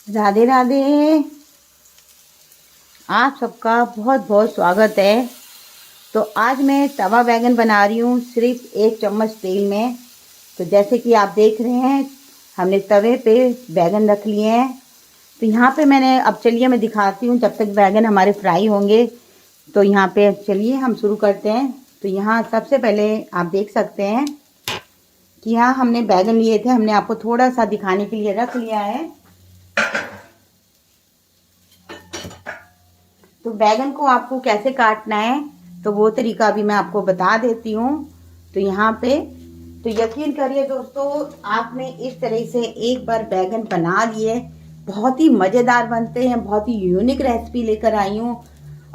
राधे राधे। आप सबका बहुत बहुत स्वागत है। तो आज मैं तवा बैगन बना रही हूँ सिर्फ 1 चम्मच तेल में। तो जैसे कि आप देख रहे हैं, हमने तवे पे बैगन रख लिए हैं। तो यहाँ पे मैंने, अब चलिए मैं दिखाती हूँ जब तक बैगन हमारे फ्राई होंगे। तो यहाँ पे चलिए हम शुरू करते हैं। तो यहाँ सबसे पहले आप देख सकते हैं कि यहाँ हमने बैगन लिए थे, हमने आपको थोड़ा सा दिखाने के लिए रख लिया है। तो बैगन को आपको कैसे काटना है तो वो तरीका भी मैं आपको बता देती हूँ। तो यहाँ पे तो यकीन करिए दोस्तों, आपने इस तरह से एक बार बैगन बना लिए, बहुत ही मज़ेदार बनते हैं। बहुत ही यूनिक रेसिपी लेकर आई हूँ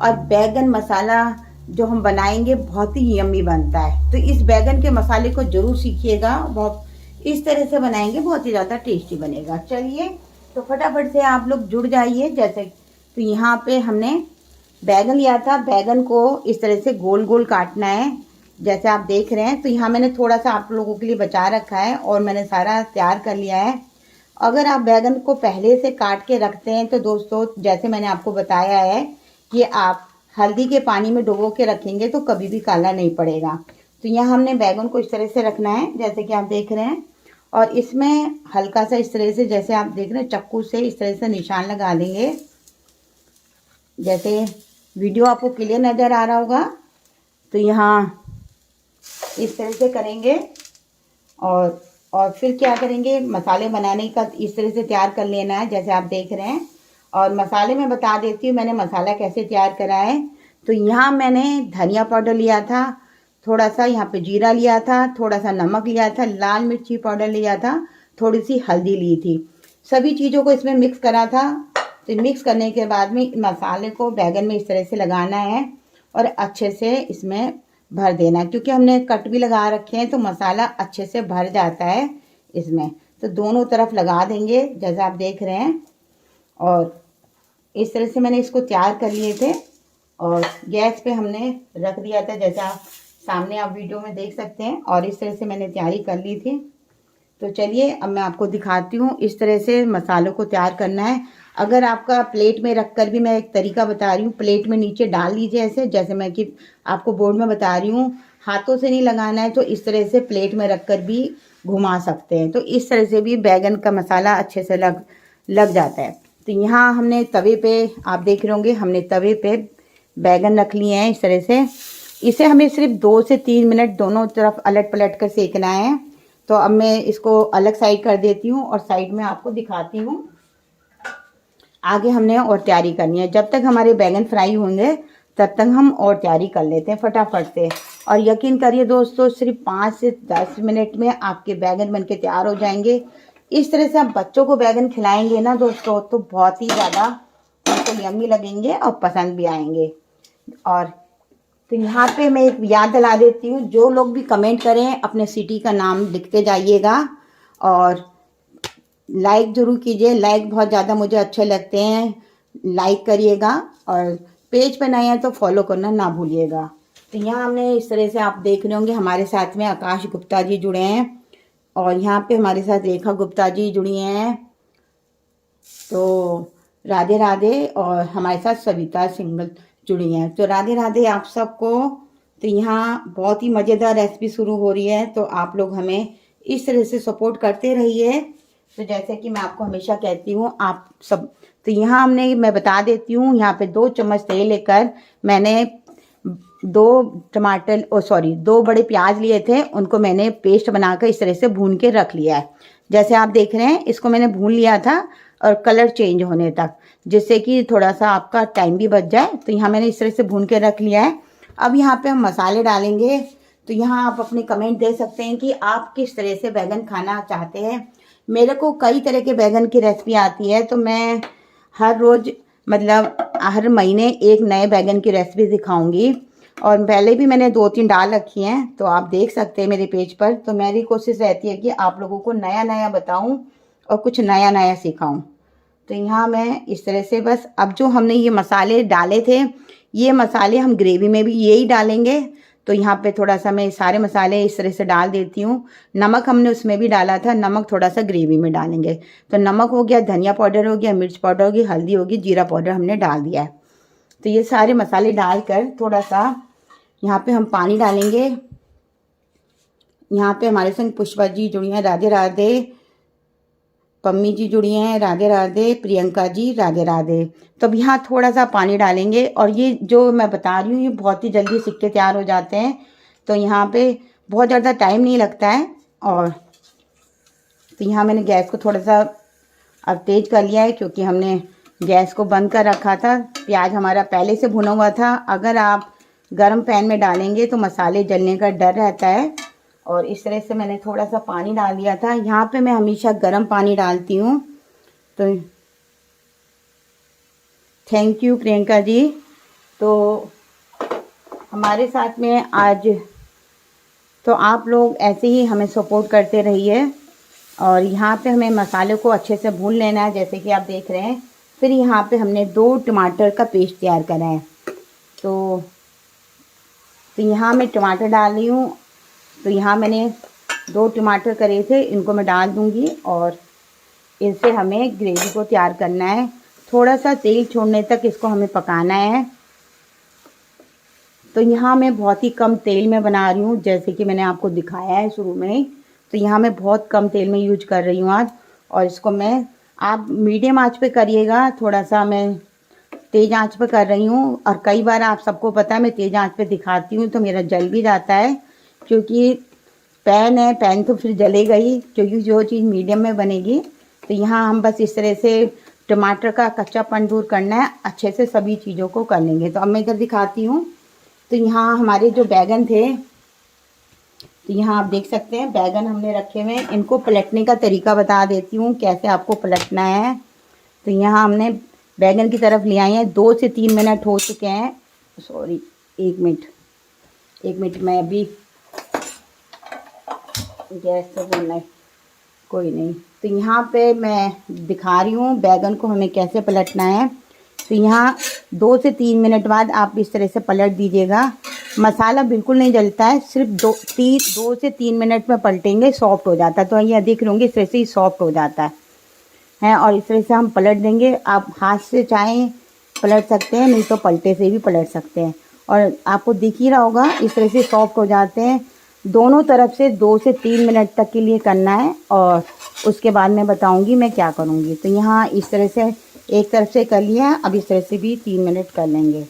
और बैगन मसाला जो हम बनाएंगे बहुत ही यम्मी बनता है। तो इस बैगन के मसाले को ज़रूर सीखिएगा, बहुत इस तरह से बनाएंगे बहुत ही ज़्यादा टेस्टी बनेगा। चलिए तो फटाफट से आप लोग जुड़ जाइए। जैसे तो यहाँ पे हमने बैगन लिया था, बैगन को इस तरह से गोल गोल काटना है जैसे आप देख रहे हैं। तो यहाँ मैंने थोड़ा सा आप लोगों के लिए बचा रखा है और मैंने सारा तैयार कर लिया है। अगर आप बैगन को पहले से काट के रखते हैं तो दोस्तों, जैसे मैंने आपको बताया है कि आप हल्दी के पानी में डुबो के रखेंगे तो कभी भी काला नहीं पड़ेगा। तो यहाँ हमने बैगन को इस तरह से रखना है जैसे कि आप देख रहे हैं, और इसमें हल्का सा इस तरह से, जैसे आप देख रहे हैं, चाकू से इस तरह से निशान लगा लेंगे। जैसे वीडियो आपको क्लियर नज़र आ रहा होगा। तो यहाँ इस तरह से करेंगे और फिर क्या करेंगे, मसाले बनाने का इस तरह से तैयार कर लेना है जैसे आप देख रहे हैं। और मसाले में बता देती हूँ मैंने मसाला कैसे तैयार करा है। तो यहाँ मैंने धनिया पाउडर लिया था, थोड़ा सा यहाँ पे जीरा लिया था, थोड़ा सा नमक लिया था, लाल मिर्ची पाउडर लिया था, थोड़ी सी हल्दी ली थी। सभी चीज़ों को इसमें मिक्स करा था। तो मिक्स करने के बाद में मसाले को बैगन में इस तरह से लगाना है और अच्छे से इसमें भर देना है, क्योंकि हमने कट भी लगा रखे हैं तो मसाला अच्छे से भर जाता है इसमें। तो दोनों तरफ लगा देंगे जैसे आप देख रहे हैं। और इस तरह से मैंने इसको तैयार कर लिए थे और गैस पे हमने रख दिया था जैसे आप सामने आप वीडियो में देख सकते हैं। और इस तरह से मैंने तैयारी कर ली थी। तो चलिए अब मैं आपको दिखाती हूँ इस तरह से मसालों को तैयार करना है। अगर आपका प्लेट में रख कर भी, मैं एक तरीका बता रही हूँ, प्लेट में नीचे डाल लीजिए ऐसे, जैसे मैं कि आपको बोर्ड में बता रही हूँ। हाथों से नहीं लगाना है, तो इस तरह से प्लेट में रख कर भी घुमा सकते हैं। तो इस तरह से भी बैगन का मसाला अच्छे से लग जाता है। तो यहाँ हमने तवे पे, आप देख रहे होंगे, हमने तवे पे बैगन रख लिए हैं इस तरह से। इसे हमें सिर्फ 2 से 3 मिनट दोनों तरफ अलट पलट कर सेकना है। तो अब मैं इसको अलग साइड कर देती हूँ और साइड में आपको दिखाती हूँ। आगे हमने और तैयारी करनी है। जब तक हमारे बैगन फ्राई होंगे तब तक हम और तैयारी कर लेते हैं फटाफट से। और यकीन करिए दोस्तों, सिर्फ 5 से 10 मिनट में आपके बैगन बनके तैयार हो जाएंगे। इस तरह से आप बच्चों को बैगन खिलाएंगे ना दोस्तों, तो बहुत ही ज़्यादा उनको यम्मी लगेंगे और पसंद भी आएंगे। और तो यहाँ पे मैं एक याद दिला देती हूँ, जो लोग भी कमेंट करें अपने सिटी का नाम लिखते जाइएगा और लाइक ज़रूर कीजिए। लाइक बहुत ज़्यादा मुझे अच्छे लगते हैं, लाइक करिएगा। और पेज पर नए हैं तो फॉलो करना ना भूलिएगा। तो यहाँ हमने इस तरह से, आप देख रहे होंगे, हमारे साथ में आकाश गुप्ता जी जुड़े हैं और यहाँ पे हमारे साथ रेखा गुप्ता जी जुड़ी हैं। तो राधे राधे। और हमारे साथ सविता सिंगल जुड़ी हैं। तो राधे राधे आप सबको। तो यहाँ बहुत ही मज़ेदार रेसिपी शुरू हो रही है, तो आप लोग हमें इस तरह से सपोर्ट करते रहिए। तो जैसे कि मैं आपको हमेशा कहती हूँ आप सब। तो यहाँ हमने, मैं बता देती हूँ, यहाँ पे 2 चम्मच तेल लेकर मैंने 2 बड़े प्याज लिए थे, उनको मैंने पेस्ट बनाकर इस तरह से भून के रख लिया है। जैसे आप देख रहे हैं, इसको मैंने भून लिया था और कलर चेंज होने तक, जिससे कि थोड़ा सा आपका टाइम भी बच जाए। तो यहाँ मैंने इस तरह से भून के रख लिया है। अब यहाँ पे हम मसाले डालेंगे। तो यहाँ आप अपने कमेंट दे सकते हैं कि आप किस तरह से बैगन खाना चाहते हैं। मेरे को कई तरह के बैगन की रेसिपी आती है, तो मैं हर रोज़, मतलब हर महीने एक नए बैगन की रेसिपी दिखाऊंगी। और पहले भी मैंने 2-3 डाल रखी हैं, तो आप देख सकते हैं मेरे पेज पर। तो मेरी कोशिश रहती है कि आप लोगों को नया नया बताऊं और कुछ नया नया सिखाऊं। तो यहाँ मैं इस तरह से बस, अब जो हमने ये मसाले डाले थे, ये मसाले हम ग्रेवी में भी यही डालेंगे तो यहाँ पे थोड़ा सा मैं सारे मसाले इस तरह से डाल देती हूँ। नमक हमने उसमें भी डाला था, नमक थोड़ा सा ग्रेवी में डालेंगे। तो नमक हो गया, धनिया पाउडर हो गया, मिर्च पाउडर होगी, हल्दी होगी, जीरा पाउडर हमने डाल दिया है। तो ये सारे मसाले डालकर थोड़ा सा यहाँ पे हम पानी डालेंगे। यहाँ पे हमारे संग पुष्पा जी जुड़ी हैं, राधे राधे। पम्मी जी जुड़ी हैं, राधे राधे। प्रियंका जी, राधे राधे। तो अब यहाँ थोड़ा सा पानी डालेंगे और ये जो मैं बता रही हूँ ये बहुत ही जल्दी सिक्के तैयार हो जाते हैं। तो यहाँ पे बहुत ज़्यादा टाइम नहीं लगता है। और तो यहाँ मैंने गैस को थोड़ा सा अब तेज कर लिया है, क्योंकि हमने गैस को बंद कर रखा था। प्याज हमारा पहले से भुना हुआ था। अगर आप गरम पैन में डालेंगे तो मसाले जलने का डर रहता है। और इस तरह से मैंने थोड़ा सा पानी डाल दिया था। यहाँ पे मैं हमेशा गर्म पानी डालती हूँ। तो थैंक यू प्रियंका जी। तो हमारे साथ में आज तो आप लोग ऐसे ही हमें सपोर्ट करते रहिए। और यहाँ पे हमें मसाले को अच्छे से भून लेना है, जैसे कि आप देख रहे हैं। फिर यहाँ पे हमने 2 टमाटर का पेस्ट तैयार करा है। तो यहाँ मैं टमाटर डाल रही हूँ। तो यहाँ मैंने 2 टमाटर करे थे, इनको मैं डाल दूँगी और इनसे हमें ग्रेवी को तैयार करना है। थोड़ा सा तेल छोड़ने तक इसको हमें पकाना है। तो यहाँ मैं बहुत ही कम तेल में बना रही हूँ, जैसे कि मैंने आपको दिखाया है शुरू में। तो यहाँ मैं बहुत कम तेल में यूज कर रही हूँ आज। और इसको मैं, आप मीडियम आंच पे करिएगा, थोड़ा सा मैं तेज़ आंच पे कर रही हूँ। और कई बार आप सबको पता है मैं तेज़ आंच पे दिखाती हूँ तो मेरा जल भी जाता है, क्योंकि पैन है, पैन तो फिर जलेगा ही, क्योंकि जो चीज़ मीडियम में बनेगी। तो यहाँ हम बस इस तरह से टमाटर का कच्चापन दूर करना है, अच्छे से सभी चीज़ों को कर लेंगे। तो अब मैं इधर दिखाती हूँ। तो यहाँ हमारे जो बैगन थे, तो यहाँ आप देख सकते हैं बैगन हमने रखे हुए हैं। इनको पलटने का तरीका बता देती हूँ कैसे आपको पलटना है। तो यहाँ हमने बैगन की तरफ ले आए हैं। 2 से 3 मिनट हो चुके हैं। सॉरी, 1 मिनट मैं अभी गैस से बोलना है, कोई नहीं। तो यहाँ पे मैं दिखा रही हूँ बैगन को हमें कैसे पलटना है। तो यहाँ 2 से 3 मिनट बाद आप इस तरह से पलट दीजिएगा। मसाला बिल्कुल नहीं जलता है, सिर्फ 2 से 3 मिनट में पलटेंगे, सॉफ्ट हो जाता है। तो ये देख रहे होंगे इस तरह से ही सॉफ्ट हो जाता है। और इस तरह से हम पलट देंगे। आप हाथ से चाहें पलट सकते हैं, नहीं तो पलटे से भी पलट सकते हैं। और आपको दिख ही रहा होगा इस तरह से सॉफ्ट हो जाते हैं। दोनों तरफ से 2 से 3 मिनट तक के लिए करना है और उसके बाद मैं बताऊंगी मैं क्या करूंगी। तो यहाँ इस तरह से एक तरफ से कर लिया, अब इस तरह से भी 3 मिनट कर लेंगे।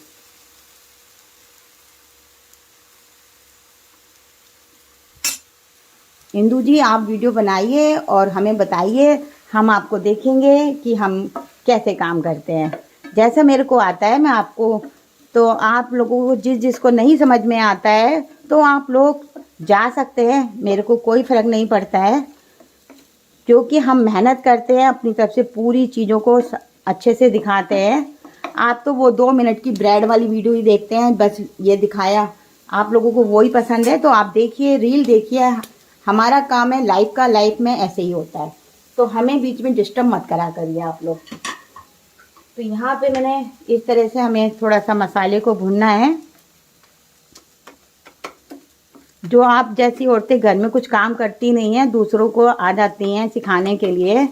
इंदू जी, आप वीडियो बनाइए और हमें बताइए, हम आपको देखेंगे कि हम कैसे काम करते हैं। जैसा मेरे को आता है मैं आपको, तो आप लोगों को जिसको नहीं समझ में आता है तो आप लोग जा सकते हैं, मेरे को कोई फ़र्क नहीं पड़ता है, क्योंकि हम मेहनत करते हैं अपनी तरफ से, पूरी चीज़ों को अच्छे से दिखाते हैं। आप तो वो 2 मिनट की ब्रेड वाली वीडियो ही देखते हैं, बस ये दिखाया, आप लोगों को वही पसंद है तो आप देखिए, रील देखिए। हमारा काम है लाइफ का, लाइफ में ऐसे ही होता है, तो हमें बीच में डिस्टर्ब मत करा करिए आप लोग। तो यहाँ पे मैंने इस तरह से, हमें थोड़ा सा मसाले को भूनना है। जो आप जैसी औरतें घर में कुछ काम करती नहीं हैं, दूसरों को आ जाती हैं सिखाने के लिए।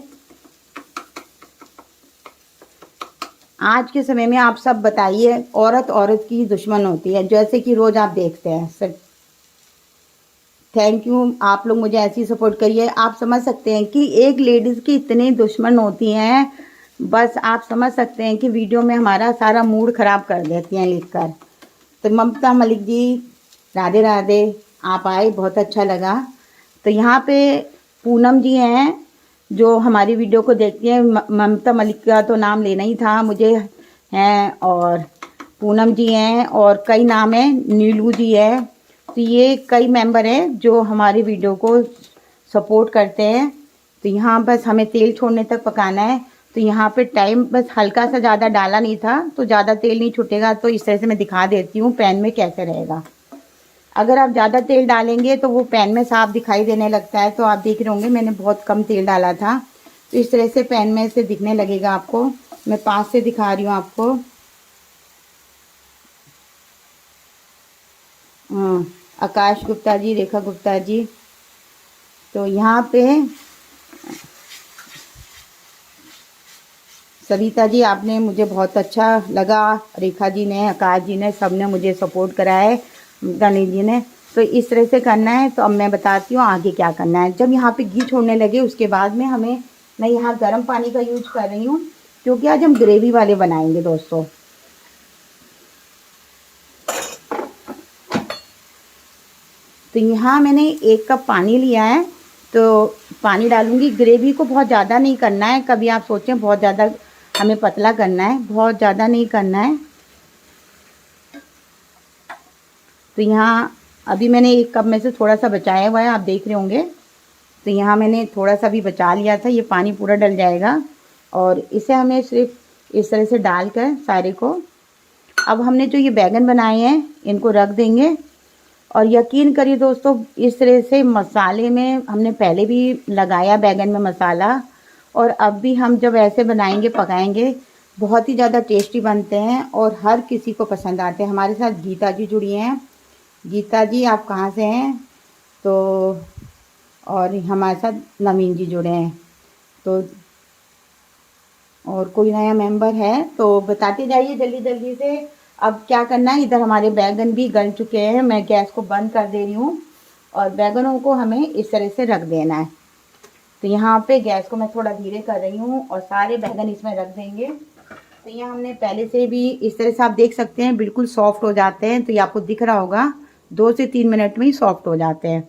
आज के समय में आप सब बताइए, औरत औरत की दुश्मन होती है, जैसे कि रोज आप देखते हैं सर। थैंक यू, आप लोग मुझे ऐसी सपोर्ट करिए। आप समझ सकते हैं कि एक लेडीज़ की इतनी दुश्मन होती हैं, बस आप समझ सकते हैं कि वीडियो में हमारा सारा मूड ख़राब कर देती हैं लिखकर। तो ममता मलिक जी, राधे राधे, आप आए, बहुत अच्छा लगा। तो यहाँ पे पूनम जी हैं जो हमारी वीडियो को देखती हैं। ममता मलिक का तो नाम लेना ही था मुझे, हैं, और पूनम जी हैं, और कई नाम हैं, नीलू जी है। तो ये कई मेंबर हैं जो हमारी वीडियो को सपोर्ट करते हैं। तो यहाँ बस हमें तेल छोड़ने तक पकाना है। तो यहाँ पे टाइम बस हल्का सा, ज़्यादा डाला नहीं था, तो ज़्यादा तेल नहीं छूटेगा। तो इस तरह से मैं दिखा देती हूँ पैन में कैसे रहेगा। अगर आप ज़्यादा तेल डालेंगे तो वो पैन में साफ दिखाई देने लगता है। तो आप देख रहे होंगे मैंने बहुत कम तेल डाला था, तो इस तरह से पैन में से दिखने लगेगा आपको। मैं पास से दिखा रही हूँ आपको। आकाश गुप्ता जी, रेखा गुप्ता जी। तो यहाँ पे सविता जी, आपने मुझे बहुत अच्छा लगा, रेखा जी ने, आकाश जी ने, सब ने मुझे सपोर्ट करा है, गणेश जी ने। तो इस तरह से करना है। तो अब मैं बताती हूँ आगे क्या करना है। जब यहाँ पे घी छोड़ने लगे उसके बाद में मैं यहाँ गर्म पानी का यूज कर रही हूँ, क्योंकि आज हम ग्रेवी वाले बनाएंगे दोस्तों। तो यहाँ मैंने 1 कप पानी लिया है, तो पानी डालूंगी। ग्रेवी को बहुत ज़्यादा नहीं करना है, कभी आप सोचें बहुत ज़्यादा हमें पतला करना है, बहुत ज़्यादा नहीं करना है। तो यहाँ अभी मैंने 1 कप में से थोड़ा सा बचाया हुआ है, आप देख रहे होंगे। तो यहाँ मैंने थोड़ा सा भी बचा लिया था, ये पानी पूरा डल जाएगा। और इसे हमें सिर्फ इस तरह से डालकर सारे को, अब हमने जो ये बैगन बनाए हैं इनको रख देंगे। और यकीन करिए दोस्तों, इस तरह से मसाले में हमने पहले भी लगाया बैगन में मसाला, और अब भी हम जब ऐसे बनाएंगे पकाएंगे बहुत ही ज़्यादा टेस्टी बनते हैं और हर किसी को पसंद आते हैं। हमारे साथ गीता जी जुड़ी हैं। गीता जी आप कहाँ से हैं? तो और हमारे साथ नवीन जी जुड़े हैं। तो और कोई नया मेंबर है तो बताते जाइए जल्दी जल्दी से। अब क्या करना है, इधर हमारे बैगन भी गल चुके हैं, मैं गैस को बंद कर दे रही हूँ और बैगनों को हमें इस तरह से रख देना है। तो यहाँ पे गैस को मैं थोड़ा धीरे कर रही हूँ और सारे बैगन इसमें रख देंगे। तो यहाँ हमने पहले से भी इस तरह से, आप देख सकते हैं बिल्कुल सॉफ्ट हो जाते हैं। तो ये आपको दिख रहा होगा 2 से 3 मिनट में ही सॉफ्ट हो जाते हैं।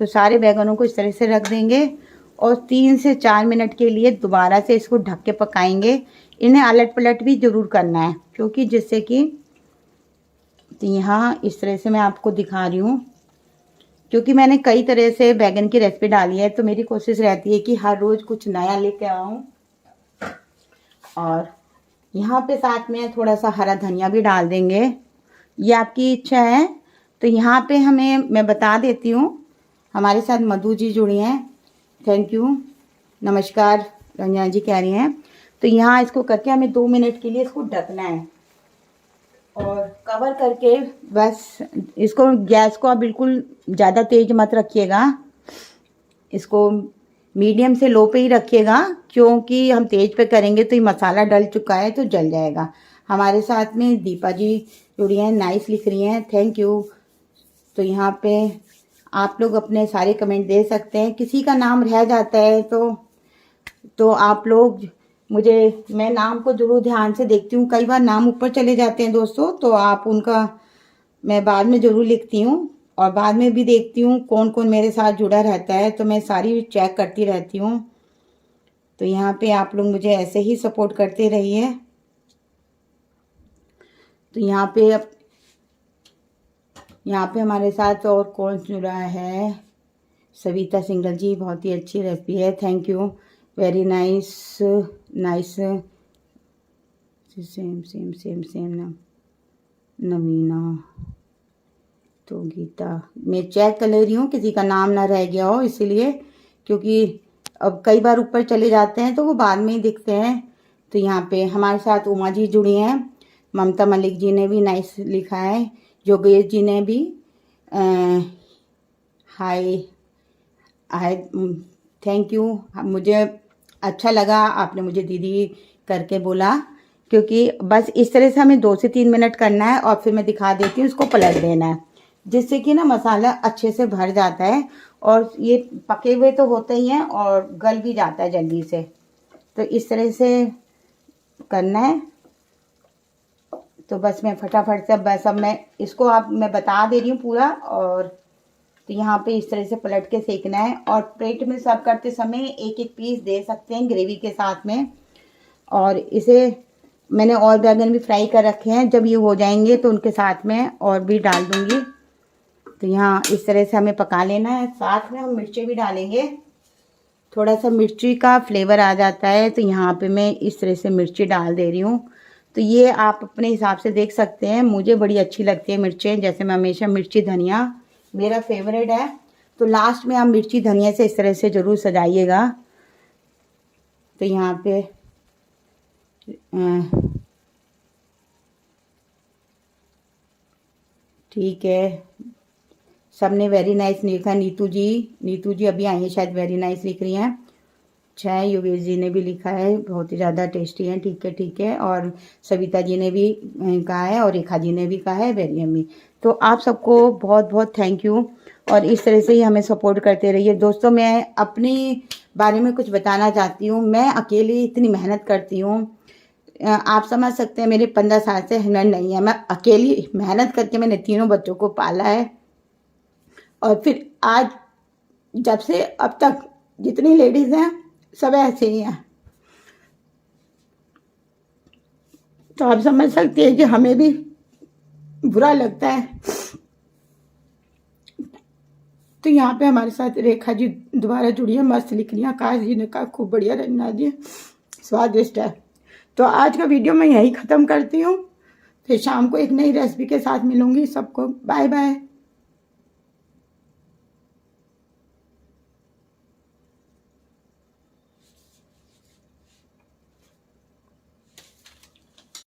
तो सारे बैगनों को इस तरह से रख देंगे और 3 से 4 मिनट के लिए दोबारा से इसको ढक के पकाएंगे। इन्हें अलट पलट भी ज़रूर करना है, क्योंकि जिससे कि, तो यहाँ इस तरह से मैं आपको दिखा रही हूँ, क्योंकि मैंने कई तरह से बैगन की रेसिपी डाली है, तो मेरी कोशिश रहती है कि हर रोज़ कुछ नया लेके आऊँ। और यहाँ पे साथ में थोड़ा सा हरा धनिया भी डाल देंगे, ये आपकी इच्छा है। तो यहाँ पे मैं बता देती हूँ, हमारे साथ मधु जी जुड़ी हैं, थैंक यू, नमस्कार रंजना जी कह रही हैं। तो यहाँ इसको करके हमें 2 मिनट के लिए इसको ढकना है और कवर करके, बस इसको, गैस को आप बिल्कुल ज़्यादा तेज मत रखिएगा, इसको मीडियम से लो पे ही रखिएगा, क्योंकि हम तेज पे करेंगे तो ये मसाला डल चुका है तो जल जाएगा। हमारे साथ में दीपा जी जुड़ी हैं, नाइस लिख रही हैं, थैंक यू। तो यहाँ पे आप लोग अपने सारे कमेंट दे सकते हैं, किसी का नाम रह जाता है तो आप लोग मुझे, मैं नाम को जरूर ध्यान से देखती हूँ, कई बार नाम ऊपर चले जाते हैं दोस्तों, तो आप उनका मैं बाद में ज़रूर लिखती हूँ और बाद में भी देखती हूँ कौन कौन मेरे साथ जुड़ा रहता है, तो मैं सारी चेक करती रहती हूँ। तो यहाँ पे आप लोग मुझे ऐसे ही सपोर्ट करते रहिए। तो यहाँ पे हमारे साथ और कौन जुड़ा है, सविता सिंगल जी, बहुत ही अच्छी रेसिपी है, thank you, very nice nice, same same same same ना, नवीना। तो गीता, मैं चेक कर ले रही हूँ किसी का नाम ना रह गया हो, इसीलिए, क्योंकि अब कई बार ऊपर चले जाते हैं तो वो बाद में ही दिखते हैं। तो यहाँ पे हमारे साथ उमा जी जुड़ी हैं, ममता मलिक जी ने भी नाइस लिखा है, योगेश जी ने भी हाय हाय, थैंक यू। मुझे अच्छा लगा आपने मुझे दीदी करके बोला, क्योंकि बस इस तरह से हमें 2 से 3 मिनट करना है और फिर मैं दिखा देती हूँ, इसको पलट देना है, जिससे कि ना मसाला अच्छे से भर जाता है और ये पके हुए तो होते ही हैं और गल भी जाता है जल्दी से। तो इस तरह से करना है। तो बस मैं फटाफट से, बस अब मैं बता दे रही हूँ पूरा। और तो यहाँ पे इस तरह से पलट के सेकना है और प्लेट में सर्व करते समय एक एक पीस दे सकते हैं ग्रेवी के साथ में। और इसे मैंने और बैगन भी फ्राई कर रखे हैं, जब ये हो जाएंगे तो उनके साथ में और भी डाल दूंगी। तो यहाँ इस तरह से हमें पका लेना है, साथ में हम मिर्ची भी डालेंगे, थोड़ा सा मिर्ची का फ्लेवर आ जाता है। तो यहाँ पे मैं इस तरह से मिर्ची डाल दे रही हूँ। तो ये आप अपने हिसाब से देख सकते हैं, मुझे बड़ी अच्छी लगती है मिर्चें, जैसे मैं हमेशा मिर्ची धनिया मेरा फेवरेट है। तो लास्ट में आप मिर्ची धनिया से इस तरह से ज़रूर सजाइएगा। तो यहाँ पे ठीक है, सबने वेरी नाइस लिखा। नीतू जी अभी आई हैं शायद, वेरी नाइस लिख रही हैं। अच्छा, योगेश जी ने भी लिखा है बहुत ही ज़्यादा टेस्टी है। ठीक है। और सविता जी ने भी कहा है, और रेखा जी ने भी कहा है वेरी यम्मी। तो आप सबको बहुत बहुत थैंक यू, और इस तरह से ही हमें सपोर्ट करते रहिए। दोस्तों, मैं अपने बारे में कुछ बताना चाहती हूँ। मैं अकेली इतनी मेहनत करती हूँ, आप समझ सकते हैं मेरे 15 साल से हस्बैंड नहीं है। मैं अकेली मेहनत करके मैंने तीनों बच्चों को पाला है, और फिर आज जब से अब तक जितनी लेडीज़ हैं सब ऐसे ही हैं। तो आप समझ सकते हैं कि हमें भी बुरा लगता है। तो यहाँ पे हमारे साथ रेखा जी दोबारा जुड़ी है, मस्त लिख रही है। आकाश जी ने कहा खूब बढ़िया रंजना जी, स्वादिष्ट है। तो आज का वीडियो मैं यही ख़त्म करती हूँ, फिर शाम को एक नई रेसिपी के साथ मिलूंगी। सबको बाय बाय।